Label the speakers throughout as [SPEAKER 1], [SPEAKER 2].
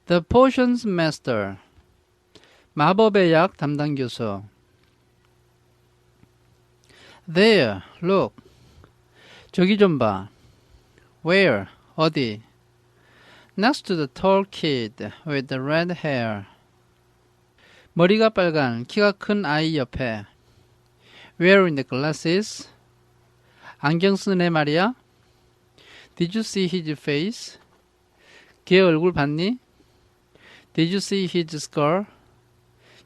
[SPEAKER 1] The Potions Master. 마법의 약 담당 교수. There, look. 저기 좀 봐. Where? 어디? Next to the tall kid with the red hair. 머리가 빨간 키가 큰 아이 옆에. Wearing the glasses. 안경 쓰는 애 말이야. Did you see his face? 걔 얼굴 봤니? Did you see his skull?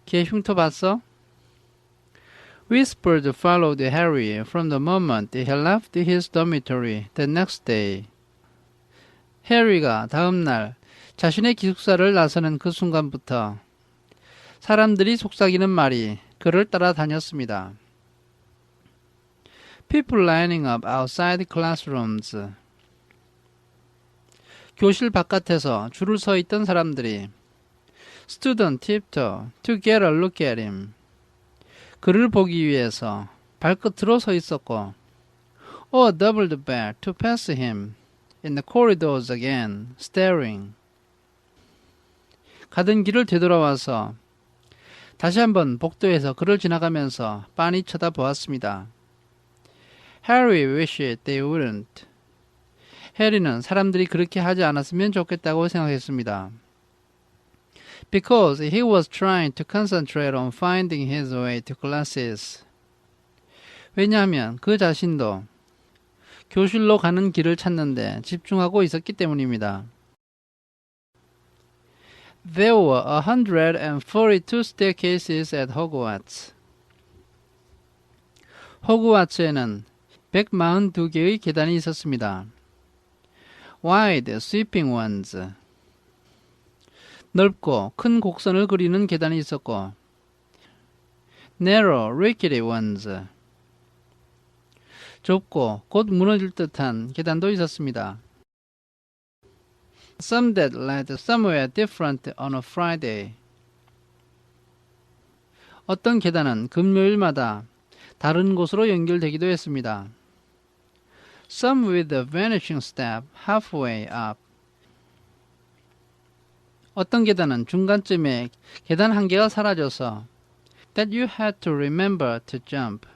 [SPEAKER 1] 걔 흉터 봤어? Whispered followed Harry from the moment he left his dormitory the next day. 해리가 다음 날 자신의 기숙사를 나서는 그 순간부터 사람들이 속삭이는 말이 그를 따라다녔습니다. People lining up outside classrooms. 교실 바깥에서 줄을 서 있던 사람들이 Student tiptoe to get a look at him. 그를 보기 위해서 발끝으로 서 있었고 or doubled back to pass him in the corridors again, staring. 가던 길을 되돌아와서 다시 한번 복도에서 그를 지나가면서 빤히 쳐다보았습니다. Harry wished they wouldn't. 해리는 사람들이 그렇게 하지 않았으면 좋겠다고 생각했습니다. Because he was trying to concentrate on finding his way to classes. 왜냐하면 그 자신도 교실로 가는 길을 찾는데 집중하고 있었기 때문입니다. There were 142 staircases at Hogwarts. 호그와츠에는 142개의 계단이 있었습니다. Wide, sweeping ones. 넓고 큰 곡선을 그리는 계단이 있었고 Narrow, rickety ones. 좁고 곧 무너질 듯한 계단도 있었습니다. Some that led somewhere different on a Friday. 어떤 계단은 금요일마다 다른 곳으로 연결되기도 했습니다. Some with a vanishing step halfway up. 어떤 계단은 중간쯤에 계단 한 개가 사라져서 that you had to remember to jump.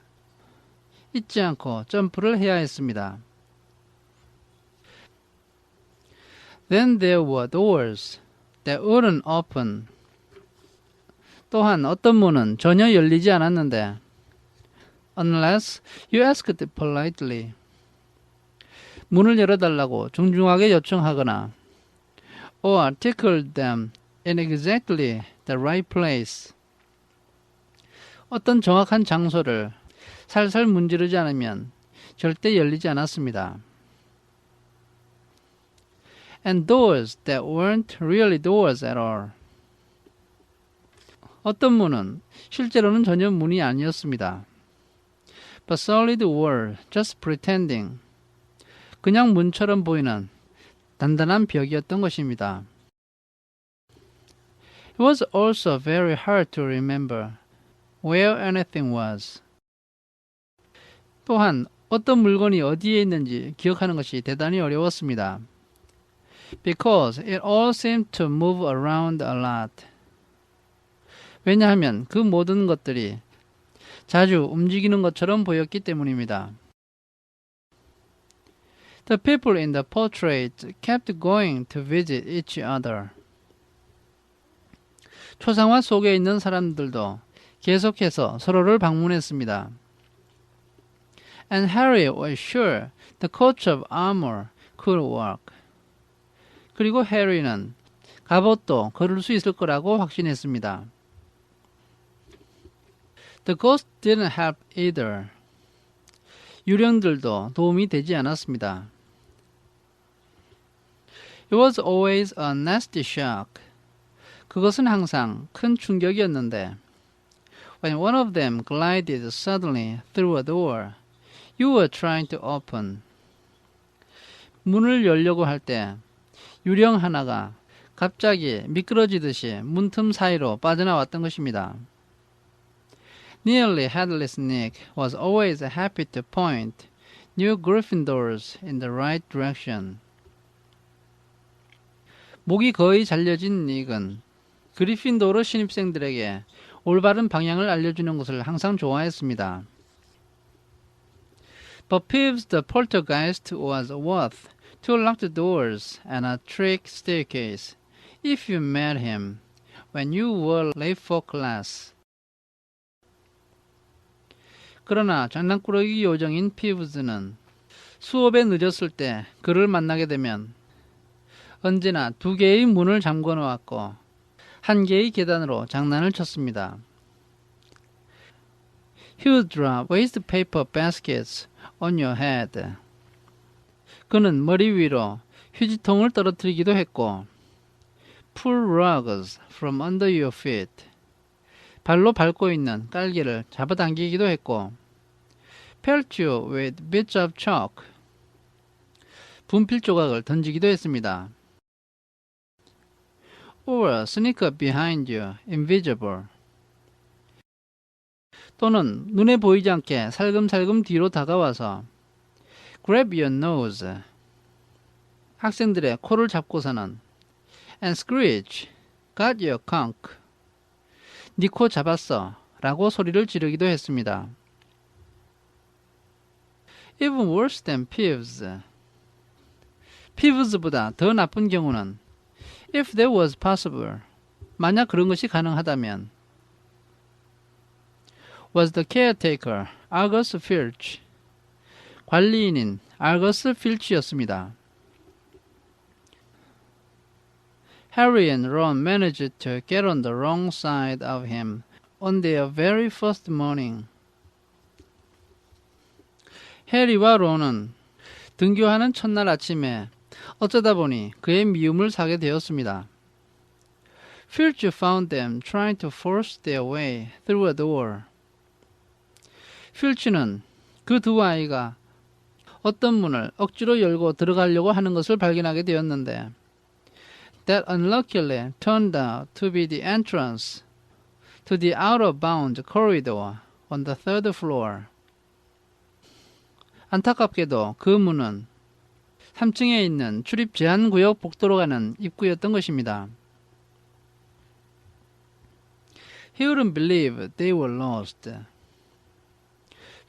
[SPEAKER 1] 잊지 않고 점프를 해야 했습니다. Then there were doors that wouldn't open. 또한 어떤 문은 전혀 열리지 않았는데 unless you asked politely. 문을 열어달라고 정중하게 요청하거나 or tickled them in exactly the right place. 어떤 정확한 장소를 살살 문지르지 않으면 절대 열리지 않았습니다. And doors that weren't really doors at all. 어떤 문은 실제로는 전혀 문이 아니었습니다. But solid were just pretending. 그냥 문처럼 보이는 단단한 벽이었던 것입니다. It was also very hard to remember where anything was. 또한 어떤 물건이 어디에 있는지 기억하는 것이 대단히 어려웠습니다. Because it all seemed to move around a lot. 왜냐하면 그 모든 것들이 자주 움직이는 것처럼 보였기 때문입니다. The people in the portrait kept going to visit each other. 초상화 속에 있는 사람들도 계속해서 서로를 방문했습니다. And Harry was sure the coat of armor could work. 그리고 해리는 갑옷도 걸을 수 있을 거라고 확신했습니다. The ghost didn't help either. 유령들도 도움이 되지 않았습니다. It was always a nasty shock. 그것은 항상 큰 충격이었는데 When one of them glided suddenly through a door you were trying to open. 문을 열려고 할 때 유령 하나가 갑자기 미끄러지듯이 문틈 사이로 빠져나왔던 것입니다. Nearly Headless Nick was always happy to point new Gryffindors in the right direction. 목이 거의 잘려진 닉은 그리핀도르 신입생들에게 올바른 방향을 알려주는 것을 항상 좋아했습니다. But Peeves the poltergeist was worth two locked doors and a trick staircase if you met him when you were late for class. 그러나 장난꾸러기 요정인 피브즈는 수업에 늦었을 때 그를 만나게 되면 언제나 두 개의 문을 잠궈 놓았고 한 개의 계단으로 장난을 쳤습니다. He would drop waste paper baskets on your head. 그는 머리 위로 휴지통을 떨어뜨리기도 했고 pull rugs from under your feet. 발로 밟고 있는 깔개를 잡아당기기도 했고 pelt you with bits of chalk. 분필 조각을 던지기도 했습니다. Or sneak up behind you, invisible. 또는 눈에 보이지 않게 살금살금 뒤로 다가와서 grab your nose. 학생들의 코를 잡고서는 and screech, got your conch. 네 코 잡았어 라고 소리를 지르기도 했습니다. Even worse than Peeves. 피브즈보다 더 나쁜 경우는 if that was possible, 만약 그런 것이 가능하다면 was the caretaker, Argus Filch. 관리인인 알거스 필치였습니다. Harry and Ron managed to get on the wrong side of him on their very first morning. 해리와 론은 등교하는 첫날 아침에 어쩌다 보니 그의 미움을 사게 되었습니다. Filch found them trying to force their way through a door. 필치는 그 두 아이가 어떤 문을 억지로 열고 들어가려고 하는 것을 발견하게 되었는데 that unluckily turned out to be the entrance to the out-of-bounds corridor on the third floor. 안타깝게도 그 문은 3층에 있는 출입 제한 구역 복도로 가는 입구였던 것입니다. He wouldn't believe they were lost.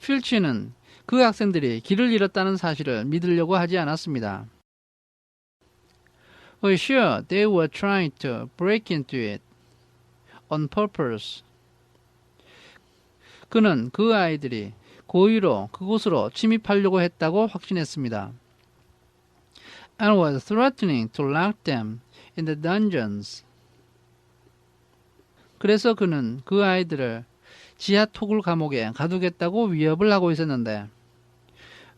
[SPEAKER 1] 필치는 그 학생들이 길을 잃었다는 사실을 믿으려고 하지 않았습니다. Well, sure, they were trying to break into it on purpose. 그는 그 아이들이 고의로 그곳으로 침입하려고 했다고 확신했습니다. And was threatening to lock them in the dungeons. 그래서 그는 그 아이들을 지하 토굴 감옥에 가두겠다고 위협을 하고 있었는데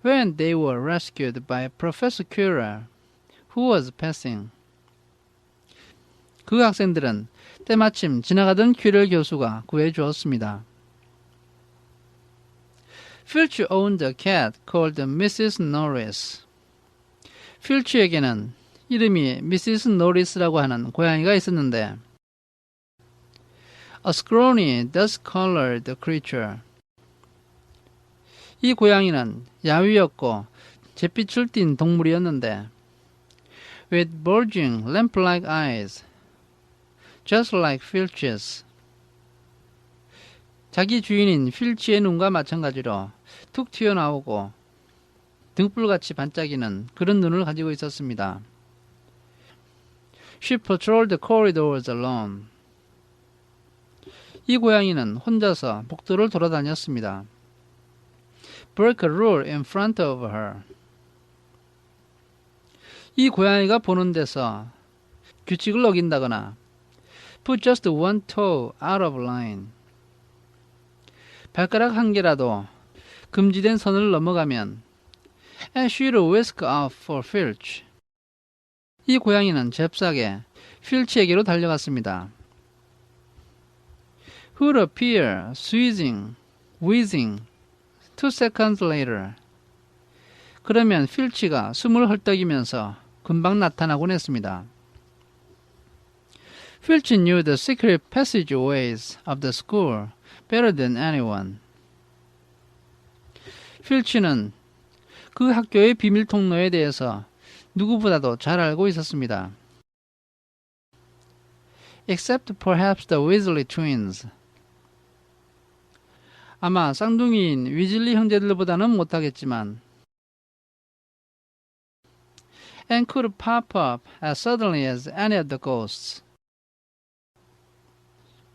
[SPEAKER 1] when they were rescued by Professor Quirrell, who was passing. 그 학생들은 때마침 지나가던 퀴럴 교수가 구해주었습니다. Filch owned a cat called Mrs. Norris. 필치에게는 이름이 Mrs. Norris라고 하는 고양이가 있었는데 A scrawny, dust-colored creature. 이 고양이는 야위였고 잿빛을 띤 동물이었는데 with bulging, lamp-like eyes, just like Filch's. 자기 주인인 필치의 눈과 마찬가지로 툭 튀어나오고 등불같이 반짝이는 그런 눈을 가지고 있었습니다. She patrolled the corridors alone. 이 고양이는 혼자서 복도를 돌아다녔습니다. Break a rule in front of her. 이 고양이가 보는 데서 규칙을 어긴다거나 Put just one toe out of line. 발가락 한 개라도 금지된 선을 넘어가면 And she'll whisk off for Filch. 이 고양이는 잽싸게 필치에게로 달려갔습니다. Who'd appear, wheezing, 2 seconds later. 그러면 필치가 숨을 헐떡이면서 금방 나타나곤 했습니다. Filch knew the secret passageways of the school better than anyone. 필치는 그 학교의 비밀 통로에 대해서 누구보다도 잘 알고 있었습니다. except perhaps the Weasley twins. 아마 쌍둥이인 위즐리 형제들보다는 못하겠지만 and could pop up as suddenly as any of the ghosts.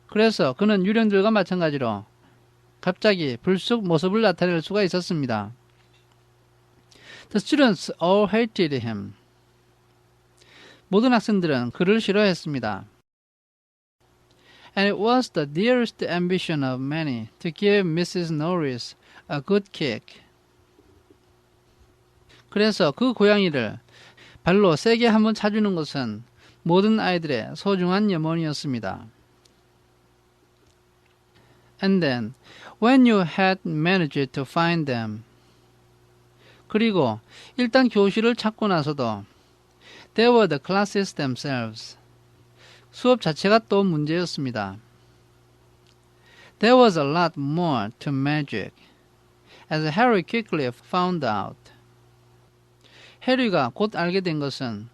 [SPEAKER 1] 그래서 그는 유령들과 마찬가지로 갑자기 불쑥 모습을 나타낼 수가 있었습니다. The students all hated him. 모든 학생들은 그를 싫어했습니다. And it was the dearest ambition of many to give Mrs. Norris a good kick. 그래서 그 고양이를 발로 세게 한번 차주는 것은 모든 아이들의 소중한 염원이었습니다. And then, when you had managed to find them, 그리고 일단 교실을 찾고 나서도 there were the classes themselves. 수업 자체가 또 문제였습니다. There was a lot more to magic, as Harry quickly found out. 해리가 곧 알게 된 것은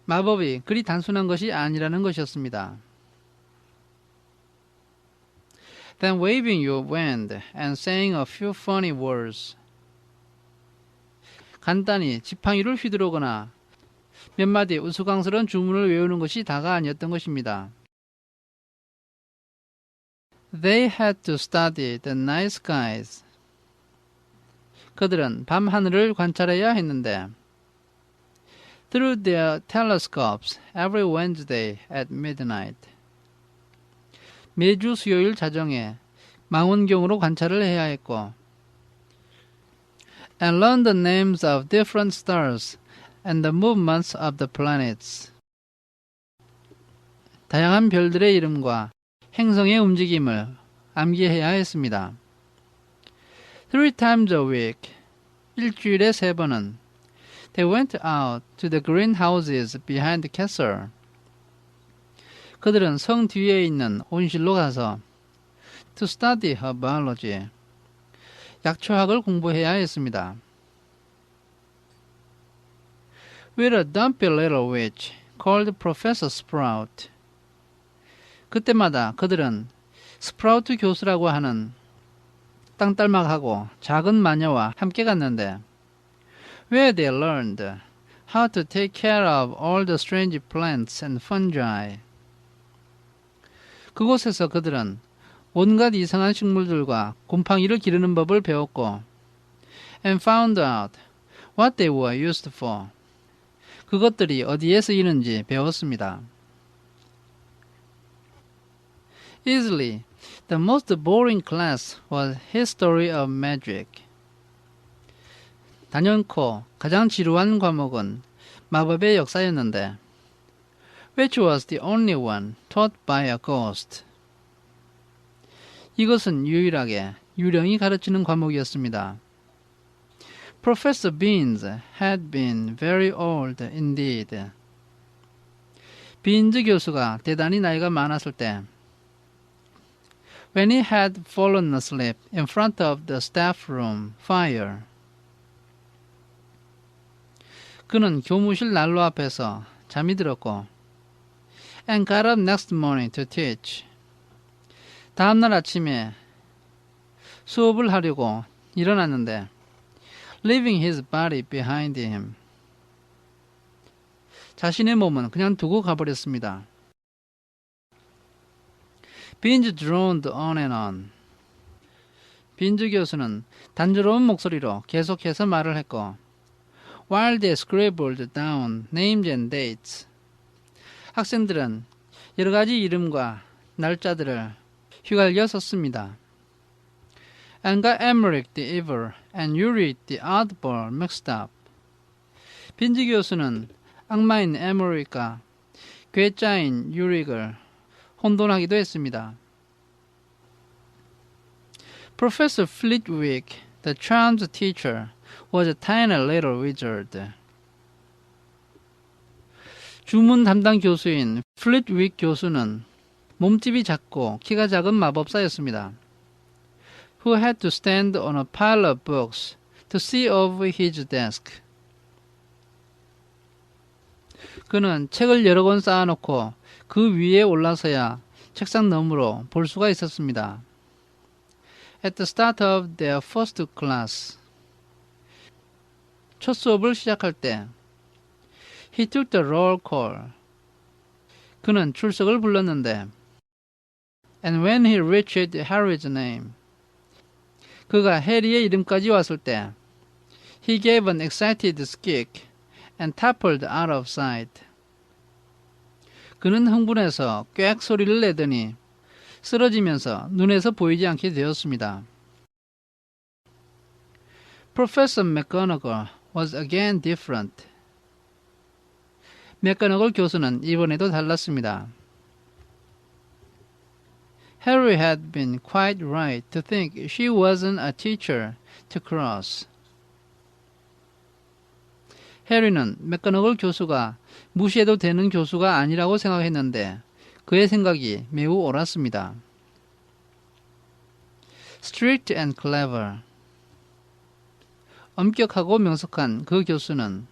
[SPEAKER 1] 마법이 그리 단순한 것이 아니라는 것이었습니다. Then waving your wand and saying a few funny words. 간단히 지팡이를 휘두르거나 몇 마디 우스꽝스러운 주문을 외우는 것이 다가 아니었던 것입니다. They had to study the night skies. 그들은 밤 하늘을 관찰해야 했는데 through their telescopes every Wednesday at midnight. 매주 수요일 자정에 망원경으로 관찰을 해야 했고 and learn the names of different stars and the movements of the planets. 다양한 별들의 이름과 행성의 움직임을 암기해야 했습니다. 3 times a week, 일주일에 3번은 they went out to the greenhouses behind the castle. 그들은 성 뒤에 있는 온실로 가서 to study her biology. 약초학을 공부해야 했습니다. With a dumpy little witch called Professor Sprout. 그때마다 그들은 스프라우트 교수라고 하는 땅딸막하고 작은 마녀와 함께 갔는데 where they learned how to take care of all the strange plants and fungi. 그곳에서 그들은 온갖 이상한 식물들과 곰팡이를 기르는 법을 배웠고 and found out what they were used for. 그것들이 어디에 쓰이는지 배웠습니다. Easily, the most boring class was History of Magic. 단연코 가장 지루한 과목은 마법의 역사였는데 which was the only one taught by a ghost. 이것은 유일하게 유령이 가르치는 과목이었습니다. Professor Beans had been very old indeed. 빈즈 교수가 대단히 나이가 많았을 때 when he had fallen asleep in front of the staff room fire. 그는 교무실 난로 앞에서 잠이 들었고 and got up next morning to teach. 다음날 아침에 수업을 하려고 일어났는데 leaving his body behind him. 자신의 몸은 그냥 두고 가버렸습니다. 빈즈 droned on and on. 빈즈 교수는 단조로운 목소리로 계속해서 말을 했고 while they scribbled down names and dates. 학생들은 여러 가지 이름과 날짜들을 휘갈겨 썼습니다. and got Emmerich the Evil and Yuri the Oddball mixed up. 빈즈 교수는 악마인 에머릭과 괴짜인 유릭을 혼돈하기도 했습니다. Professor Flitwick, the charms teacher, was a tiny little wizard. 주문 담당 교수인 플릿윅 교수는 몸집이 작고 키가 작은 마법사였습니다. Who had to stand on a pile of books to see over his desk. 그는 책을 여러 권 쌓아놓고 그 위에 올라서야 책상 너머로 볼 수가 있었습니다. At the start of their first class, 첫 수업을 시작할 때 He took the roll call. 그는 출석을 불렀는데 And when he reached Harry's name, 그가 해리의 이름까지 왔을 때 He gave an excited squeak and toppled out of sight. 그는 흥분해서 꽥 소리를 내더니 쓰러지면서 눈에서 보이지 않게 되었습니다. Professor McGonagall was again different. 맥거너걸 교수는 이번에도 달랐습니다. Harry had been quite right to think she wasn't a teacher to cross. 해리는 맥거너걸 교수가 무시해도 되는 교수가 아니라고 생각했는데 그의 생각이 매우 옳았습니다. Strict and clever. 엄격하고 명석한 그 교수는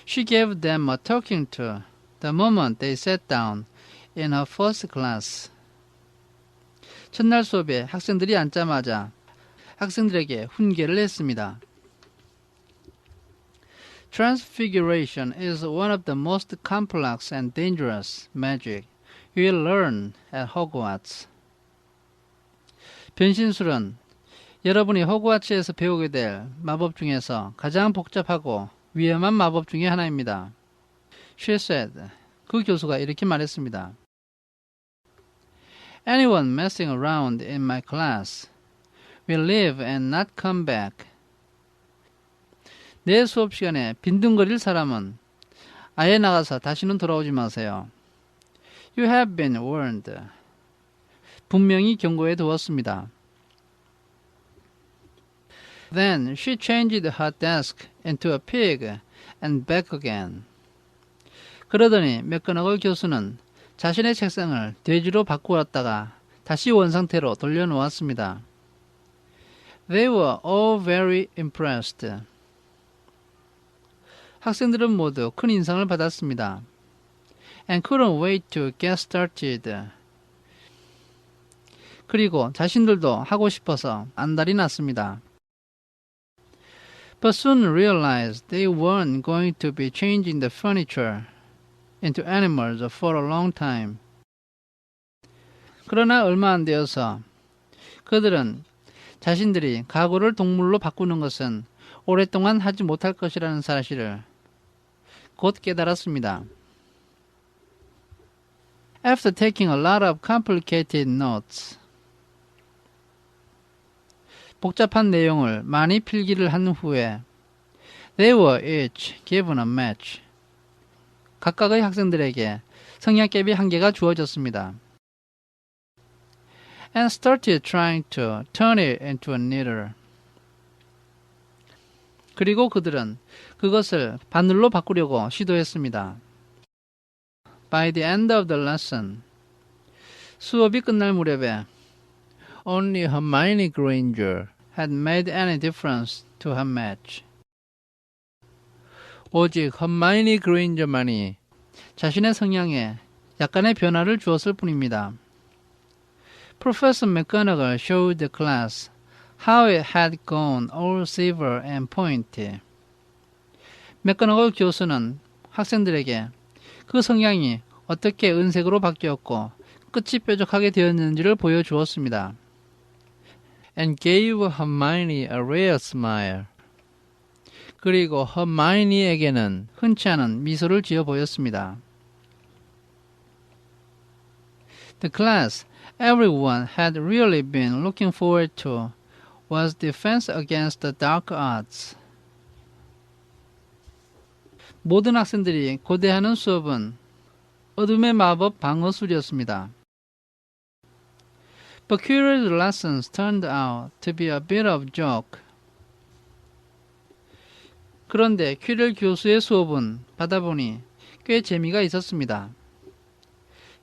[SPEAKER 1] She gave them a talking to the moment they sat down in her first class. 첫날 수업에 학생들이 앉자마자 학생들에게 훈계를 했습니다. Transfiguration is one of the most complex and dangerous magic you will learn at Hogwarts. 변신술은 여러분이 호그와츠에서 배우게 될 마법 중에서 가장 복잡하고 위험한 마법 중에 하나입니다. She said, 그 교수가 이렇게 말했습니다. Anyone messing around in my class will leave and not come back. 내 수업 시간에 빈둥거릴 사람은 아예 나가서 다시는 돌아오지 마세요. You have been warned. 분명히 경고해 두었습니다. Then she changed her desk into a pig and back again. 그러더니 맥거너걸 교수는 자신의 책상을 돼지로 바꾸었다가 다시 원상태로 돌려놓았습니다. They were all very impressed. 학생들은 모두 큰 인상을 받았습니다. And couldn't wait to get started. 그리고 자신들도 하고 싶어서 안달이 났습니다. But soon realized they weren't going to be changing the furniture into animals for a long time. 그러나 얼마 안 되어서 그들은 자신들이 가구를 동물로 바꾸는 것은 오랫동안 하지 못할 것이라는 사실을 곧 깨달았습니다. After taking a lot of complicated notes, 복잡한 내용을 많이 필기를 한 후에 They were each given a match. 각각의 학생들에게 성냥개비 한 개가 주어졌습니다. And started trying to turn it into a needle. 그리고 그들은 그것을 바늘로 바꾸려고 시도했습니다. By the end of the lesson, 수업이 끝날 무렵에 Only Hermione Granger had made any difference to her match. 오직 허마이니 그레인저만이 자신의 성향에 약간의 변화를 주었을 뿐입니다. Professor McGonagall showed the class how it had gone all silver and pointy. 맥거너걸 교수는 학생들에게 그 성향이 어떻게 은색으로 바뀌었고 끝이 뾰족하게 되었는지를 보여주었습니다. And gave Hermione a rare smile. 그리고 허마이니에게는 흔치 않은 미소를 지어 보였습니다. The class everyone had really been looking forward to was Defense Against the Dark Arts. 모든 학생들이 고대하는 수업은 어둠의 마법 방어술이었습니다. But Quirrell's lessons turned out to be a bit of joke. 그런데 퀴럴 교수의 수업은 받아보니 꽤 재미가 있었습니다.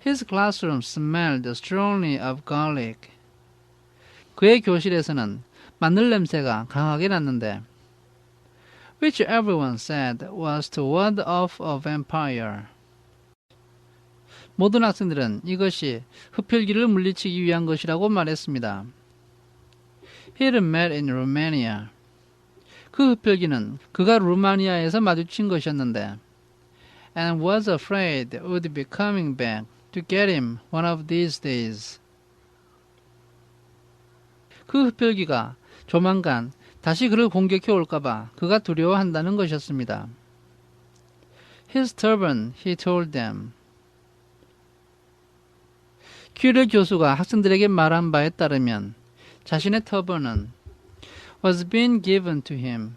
[SPEAKER 1] His classroom smelled strongly of garlic. 그의 교실에서는 마늘 냄새가 강하게 났는데 which everyone said was to ward off a vampire. 모든 학생들은 이것이 흡혈귀를 물리치기 위한 것이라고 말했습니다. He'd met in Romania. 그 흡혈귀는 그가 루마니아에서 마주친 것이었는데 and was afraid it would be coming back to get him one of these days. 그 흡혈귀가 조만간 다시 그를 공격해 올까봐 그가 두려워한다는 것이었습니다. His turban, he told them. 퀴럴 교수가 학생들에게 말한 바에 따르면 자신의 터번은 was being given to him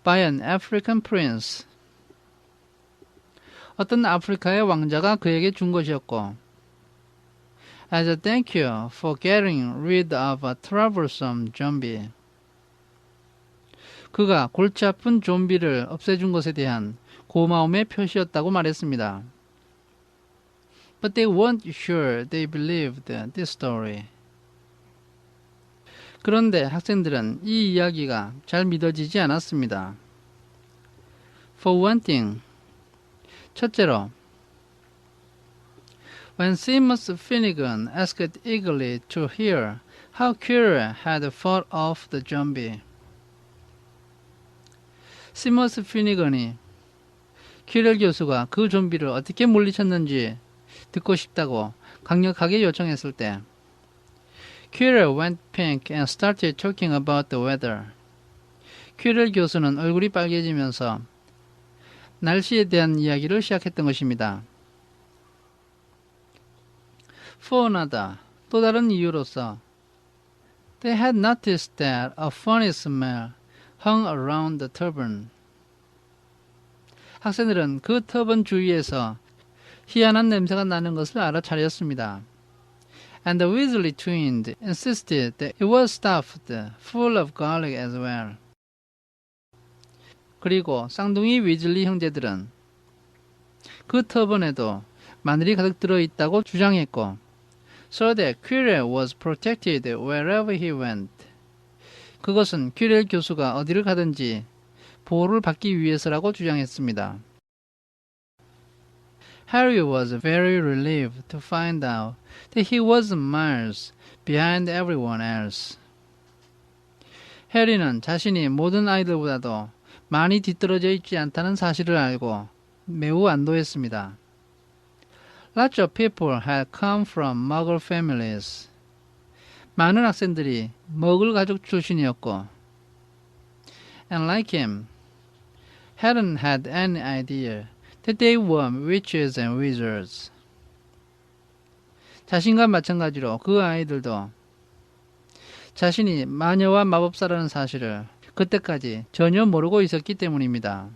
[SPEAKER 1] by an African prince. 어떤 아프리카의 왕자가 그에게 준 것이었고 as a thank you for getting rid of a troublesome zombie. 그가 골치 아픈 좀비를 없애준 것에 대한 고마움의 표시였다고 말했습니다. But they weren't sure they believed this story. 그런데 학생들은 이 이야기가 잘 믿어지지 않았습니다. For one thing, 첫째로, when Seamus Finnegan asked eagerly to hear how Quirrell had fought off the zombie. 시머스 피니건이 퀴럴 교수가 그 좀비를 어떻게 물리쳤는지 듣고 싶다고 강력하게 요청했을 때 Quirrell went pink and started talking about the weather. 퀴럴 교수는 얼굴이 빨개지면서 날씨에 대한 이야기를 시작했던 것입니다. For another, 또 다른 이유로서 They had noticed that a funny smell hung around the turban. 학생들은 그 터번 주위에서 희한한 냄새가 나는 것을 알아차렸습니다. And the Weasley twins insisted that it was stuffed full of garlic as well. 그리고 쌍둥이 위즐리 형제들은 그 터번에도 마늘이 가득 들어있다고 주장했고 so that Quirrell was protected wherever he went. 그것은 퀴럴 교수가 어디를 가든지 보호를 받기 위해서라고 주장했습니다. Harry was very relieved to find out that he was miles behind everyone else. 해리는 자신이 모든 아이들보다도 많이 뒤떨어져 있지 않다는 사실을 알고 매우 안도했습니다. Lots of people had come from Muggle families. 많은 학생들이 머글 가족 출신이었고 and like him, hadn't had any idea that they were witches and wizards. 자신과 마찬가지로 그 아이들도 자신이 마녀와 마법사라는 사실을 그때까지 전혀 모르고 있었기 때문입니다.